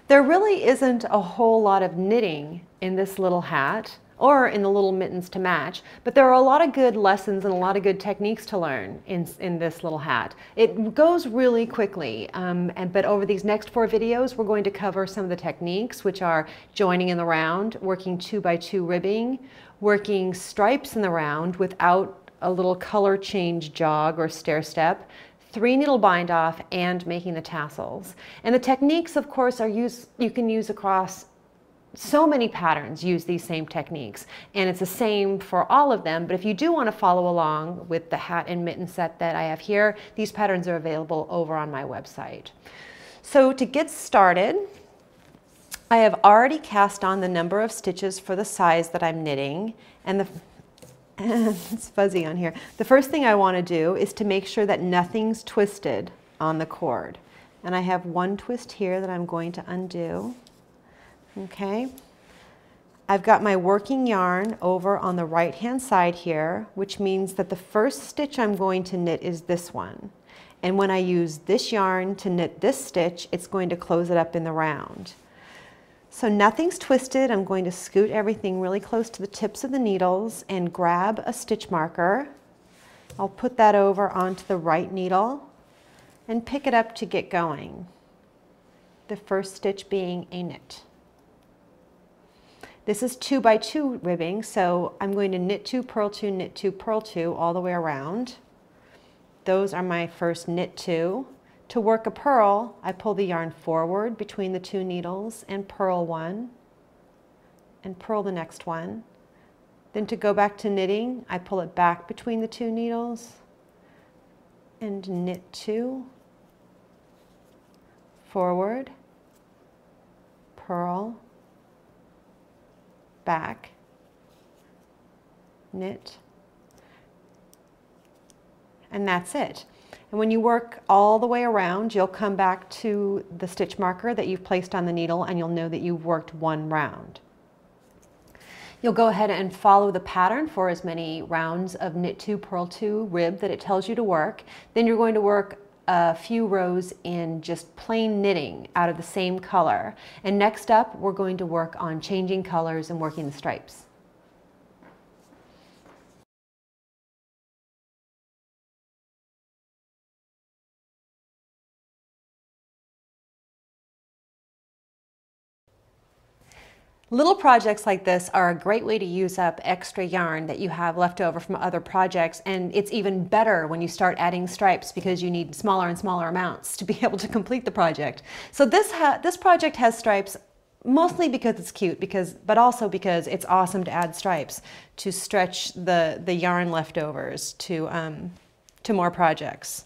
There really isn't a whole lot of knitting in this little hat or in the little mittens to match, but there are a lot of good lessons and a lot of good techniques to learn in this little hat. It goes really quickly, but over these next 4 videos, we're going to cover some of the techniques, which are joining in the round, working 2x2 ribbing, working stripes in the round without a little color change jog or stair step, 3 needle bind off, and making the tassels. And the techniques, of course, you can use across so many patterns. Use these same techniques, and it's the same for all of them. But if you do want to follow along with the hat and mitten set that I have here, these patterns are available over on my website. So to get started, I have already cast on the number of stitches for the size that I'm knitting, and it's fuzzy on here. The first thing I want to do is to make sure that nothing's twisted on the cord. And I have 1 twist here that I'm going to undo. Okay. I've got my working yarn over on the right hand side here, which means that the first stitch I'm going to knit is this one. And when I use this yarn to knit this stitch, it's going to close it up in the round. So nothing's twisted. I'm going to scoot everything really close to the tips of the needles and grab a stitch marker. I'll put that over onto the right needle and pick it up to get going. The first stitch being a knit. This is 2x2 ribbing, so I'm going to knit 2, purl 2, knit 2, purl 2 all the way around. Those are my first knit 2. To work a purl, I pull the yarn forward between the 2 needles and purl 1, and purl the next one. Then to go back to knitting, I pull it back between the 2 needles and knit 2, forward, purl, back, knit, and that's it. And when you work all the way around, you'll come back to the stitch marker that you've placed on the needle, and you'll know that you've worked 1 round. You'll go ahead and follow the pattern for as many rounds of knit 2, purl 2 rib that it tells you to work. Then you're going to work a few rows in just plain knitting out of the same color. And next up, we're going to work on changing colors and working the stripes. Little projects like this are a great way to use up extra yarn that you have left over from other projects, and it's even better when you start adding stripes because you need smaller and smaller amounts to be able to complete the project. So this project has stripes mostly because it's cute, but also because it's awesome to add stripes to stretch the yarn leftovers to more projects.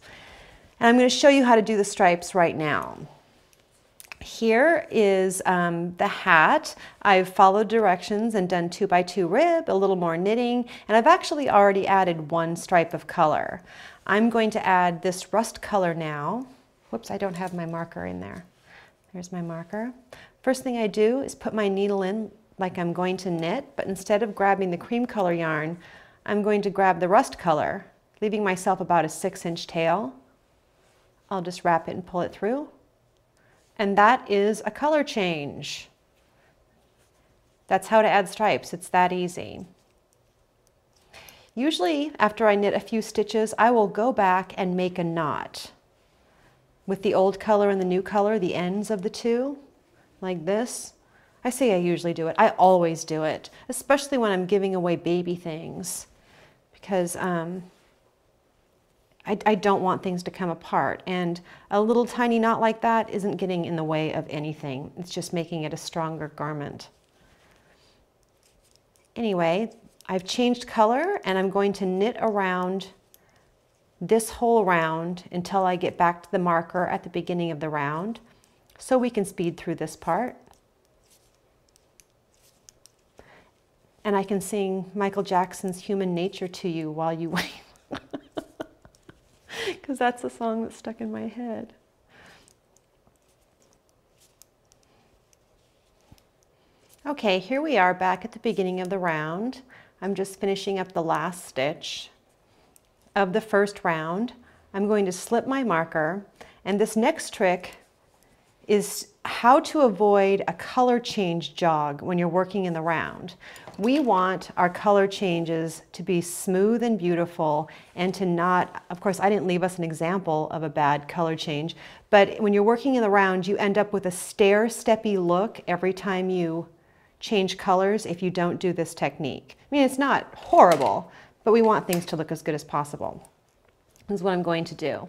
And I'm going to show you how to do the stripes right now. Here is the hat. I've followed directions and done 2x2 rib, a little more knitting, and I've actually already added 1 stripe of color. I'm going to add this rust color now. Whoops, I don't have my marker in there. There's my marker. First thing I do is put my needle in like I'm going to knit, but instead of grabbing the cream color yarn, I'm going to grab the rust color, leaving myself about a 6-inch tail. I'll just wrap it and pull it through. And that is a color change. That's how to add stripes. It's that easy. Usually, after I knit a few stitches, I will go back and make a knot with the old color and the new color, the ends of the 2, like this. I say I usually do it. I always do it, especially when I'm giving away baby things, because I don't want things to come apart, and a little tiny knot like that isn't getting in the way of anything. It's just making it a stronger garment. Anyway, I've changed color, and I'm going to knit around this whole round until I get back to the marker at the beginning of the round, so we can speed through this part. And I can sing Michael Jackson's Human Nature to you while you wait. Because that's the song that's stuck in my head. Okay, here we are back at the beginning of the round. I'm just finishing up the last stitch of the first round. I'm going to slip my marker, and this next trick is how to avoid a color change jog when you're working in the round. We want our color changes to be smooth and beautiful and to not, of course I didn't leave us an example of a bad color change, but when you're working in the round you end up with a stair-steppy look every time you change colors if you don't do this technique. I mean, it's not horrible, but we want things to look as good as possible. This is what I'm going to do.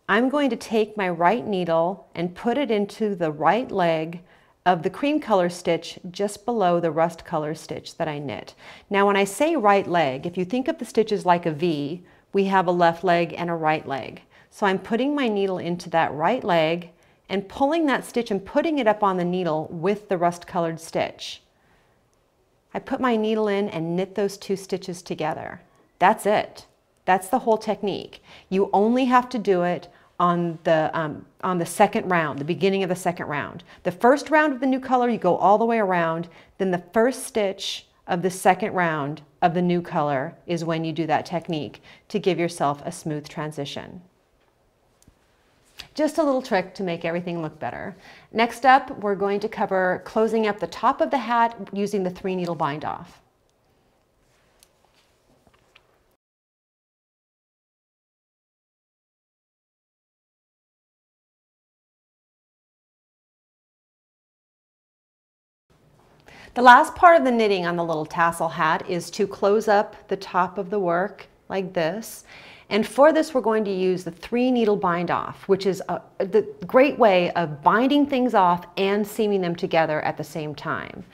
I'm going to take my right needle and put it into the right leg of the cream color stitch just below the rust color stitch that I knit. Now when I say right leg, if you think of the stitches like a V, we have a left leg and a right leg. So I'm putting my needle into that right leg and pulling that stitch and putting it up on the needle with the rust colored stitch. I put my needle in and knit those two stitches together. That's it. That's the whole technique. You only have to do it on the second round, the beginning of the second round. The first round of the new color, you go all the way around. Then the first stitch of the second round of the new color is when you do that technique to give yourself a smooth transition. Just a little trick to make everything look better. Next up, we're going to cover closing up the top of the hat using the 3-needle bind off. The last part of the knitting on the little tassel hat is to close up the top of the work like this. And for this, we're going to use the 3-needle bind off, which is the great way of binding things off and seaming them together at the same time.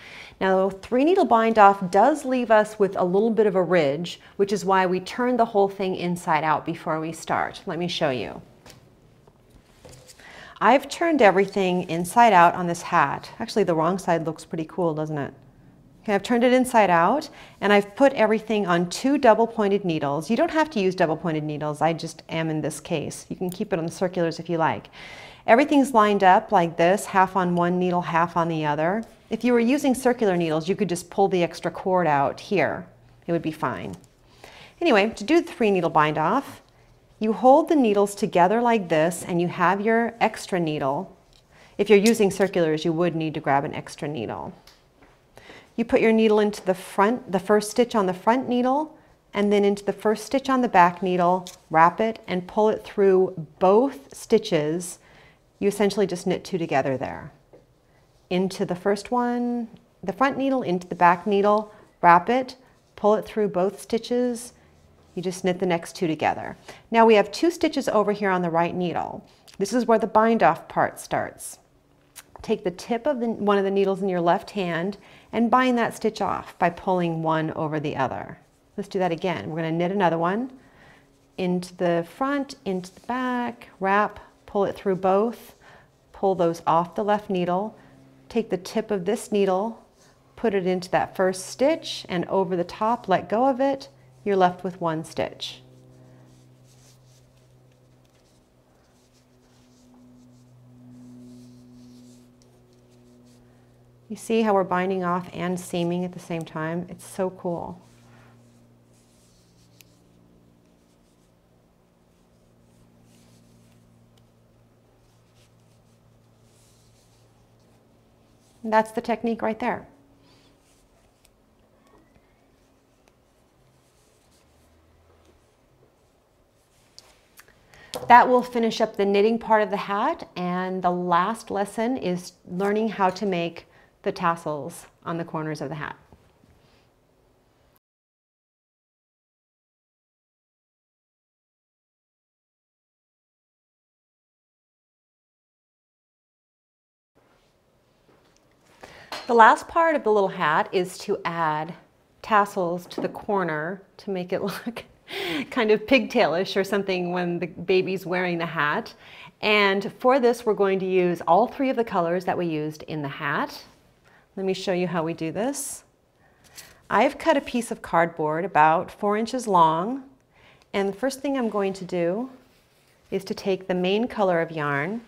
Now, 3-needle bind off does leave us with a little bit of a ridge, which is why we turn the whole thing inside out before we start. Let me show you. I've turned everything inside out on this hat. Actually, the wrong side looks pretty cool, doesn't it? Okay, I've turned it inside out and I've put everything on 2 double-pointed needles. You don't have to use double-pointed needles. I just am in this case. You can keep it on the circulars if you like. Everything's lined up like this, half on one needle, half on the other. If you were using circular needles, you could just pull the extra cord out here. It would be fine. Anyway, to do the 3-needle bind off, you hold the needles together like this and you have your extra needle. If you're using circulars, you would need to grab an extra needle. You put your needle into the first stitch on the front needle and then into the first stitch on the back needle, wrap it and pull it through both stitches. You essentially just knit 2 together there. Into the first one, the front needle, into the back needle, wrap it, pull it through both stitches. You just knit the next 2 together. Now we have 2 stitches over here on the right needle. This is where the bind off part starts. Take the tip of one of the needles in your left hand and bind that stitch off by pulling one over the other. Let's do that again. We're going to knit another one into the front, into the back, wrap, pull it through both, pull those off the left needle, take the tip of this needle, put it into that first stitch and over the top, let go of it. You're left with 1 stitch. You see how we're binding off and seaming at the same time? It's so cool. And that's the technique right there. That will finish up the knitting part of the hat, and the last lesson is learning how to make the tassels on the corners of the hat. The last part of the little hat is to add tassels to the corner to make it look kind of pigtailish or something when the baby's wearing the hat. And for this, we're going to use all 3 of the colors that we used in the hat. Let me show you how we do this. I've cut a piece of cardboard about 4 inches long, and the first thing I'm going to do is to take the main color of yarn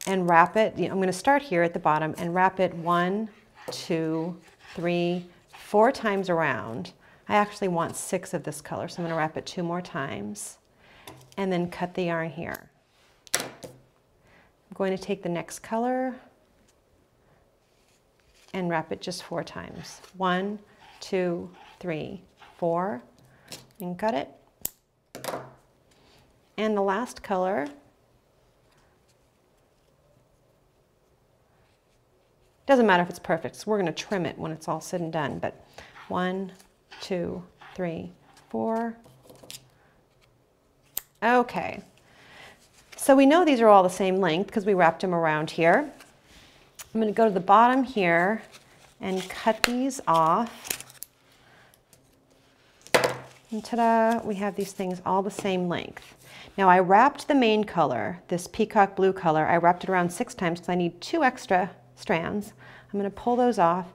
and wrap it. I'm going to start here at the bottom and wrap it 1, 2, 3, 4 times around. I actually want 6 of this color, so I'm going to wrap it 2 more times and then cut the yarn here. going to take the next color and wrap it just 4 times. 1, 2, 3, 4, and cut it. And the last color, doesn't matter if it's perfect, so we're going to trim it when it's all said and done, but 1, 2, 3, 4. Okay, so we know these are all the same length because we wrapped them around here. I'm going to go to the bottom here and cut these off. And ta-da, we have these things all the same length. Now I wrapped the main color, this peacock blue color, I wrapped it around 6 times because I need 2 extra strands. I'm going to pull those off,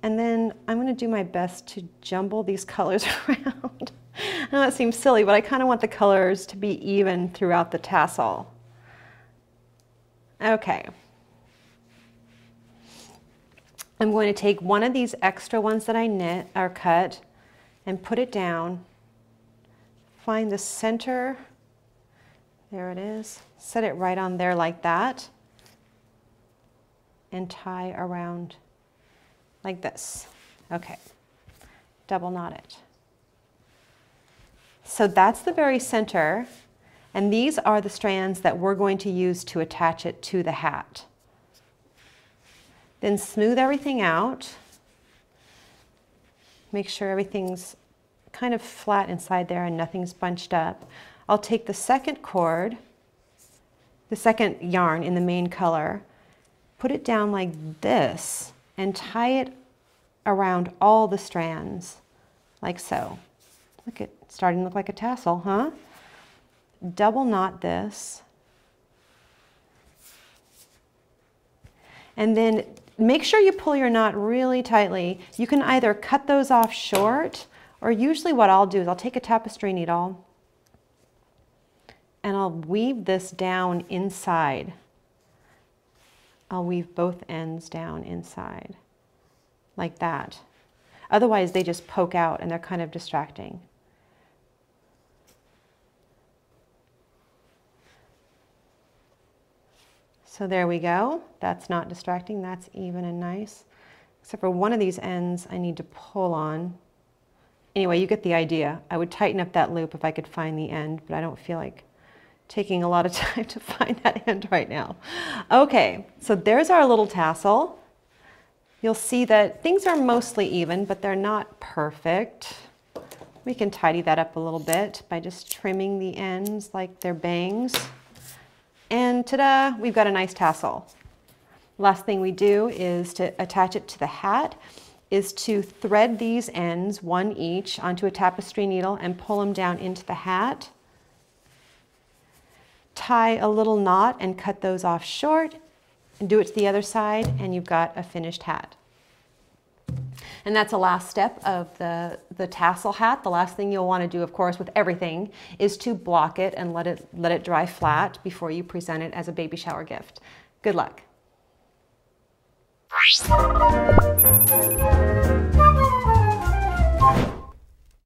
and then I'm going to do my best to jumble these colors around. I know that seems silly, but I kind of want the colors to be even throughout the tassel. Okay. I'm going to take one of these extra ones that I knit or cut and put it down. Find the center. There it is. Set it right on there like that. And tie around like this. Okay. Double knot it. So that's the very center, and these are the strands that we're going to use to attach it to the hat. Then smooth everything out. Make sure everything's kind of flat inside there and nothing's bunched up. I'll take the second cord, the second yarn in the main color, put it down like this, and tie it around all the strands, like so. Look, it's starting to look like a tassel, huh? Double knot this. And then make sure you pull your knot really tightly. You can either cut those off short, or usually what I'll do is I'll take a tapestry needle and I'll weave this down inside. I'll weave both ends down inside, like that. Otherwise they just poke out and they're kind of distracting. So there we go. That's not distracting, that's even and nice. Except for one of these ends I need to pull on. Anyway, you get the idea. I would tighten up that loop if I could find the end, but I don't feel like taking a lot of time to find that end right now. Okay, so there's our little tassel. You'll see that things are mostly even, but they're not perfect. We can tidy that up a little bit by just trimming the ends like they're bangs. And ta-da, we've got a nice tassel. Last thing we do is to attach it to the hat is to thread these ends, one each, onto a tapestry needle and pull them down into the hat. Tie a little knot and cut those off short, and do it to the other side, and you've got a finished hat. And that's the last step of the tassel hat. The last thing you'll want to do, of course, with everything is to block it and let it dry flat before you present it as a baby shower gift. Good luck.